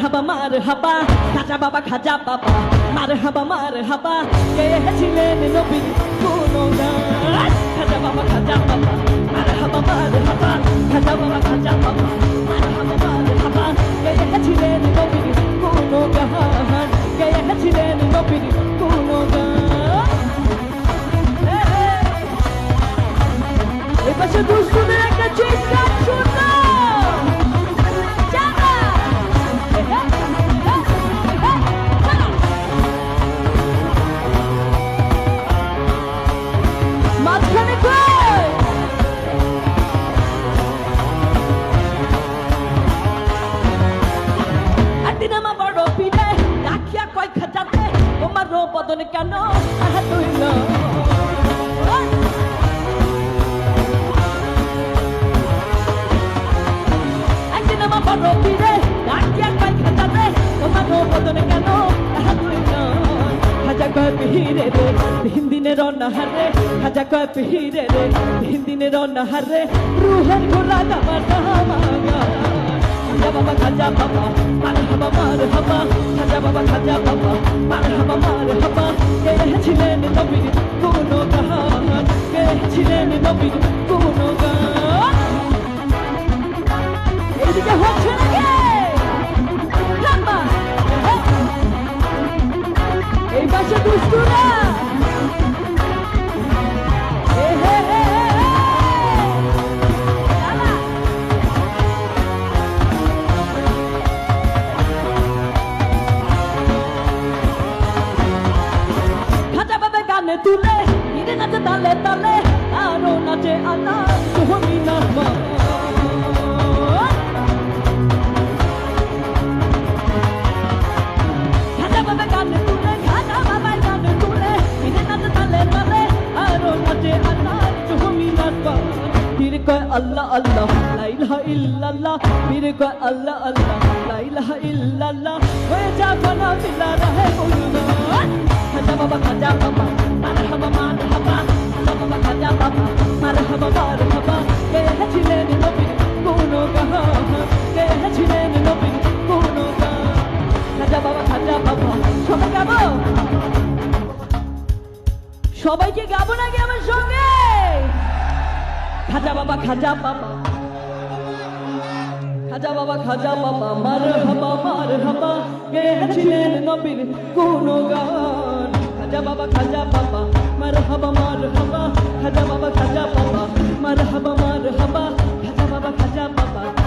মারহাবা খাজা বাবা মারহাবা গেয়েছিলেন নবীর গুণগান খাজা বাবা মারহাবা খাজা বাবা মারহাবা গেয়েছিলেন নবীর গুণগান গেয়েছিলেন নবীর গুণগান এই পাশে দুষ্টুদের একটা চিৎকার শুনলাম বদন কেন তুইল একদিন আমার বড় পীরে ডাকিয়া কয় খাজাতে তোমার বদন কেন তুইল খাজা কয় পীরে রে তিন দিনের অনাহারে খাজা কয় পীরে রে তিন দিনের অনাহারে রুহের গোলা দাবার দামাগা খাজা বাবা মারহাবা খাজা বাবা মারহাবা গেয়েছিলেন নবীর গুণগান গেয়েছিলেন নবীর গুণগান এইদিকে হচ্ছে নাকি এই পাশে দুষ্টুরা তুলে নিরে নাচে তালে তালে আরো নাচে আনা তুমি নাচবা খাজা বাবা গানে তুলে খাজা বাবা গানে তুলে নিরে নাচে তালে তালে আরো নাচে আনা তুমি নাচবা পীর কয় আল্লাহ আল্লাহ লা ইলাহা ইল্লাল্লাহ পীর কয় আল্লাহ আল্লাহ লা ইলাহা ইল্লাল্লাহ হয়ে যাবে না মিলা রহে গুলগান খাজা বাবা মারহাবা খাজা বাবা মারহাবা গেয়েছিলেন নবীর গুণগান গেয়েছিলেন নবীর গুণগান খাজা বাবা সবাই গাবো সবাইকে গাবো নাকি আমার সঙ্গে খাজা বাবা খাজা বাবা মারহাবা গেয়েছিলেন নবীর গুণগান খাজা বাবা মারহাবা খাজা বাবা মারহাবা খাজা বাবা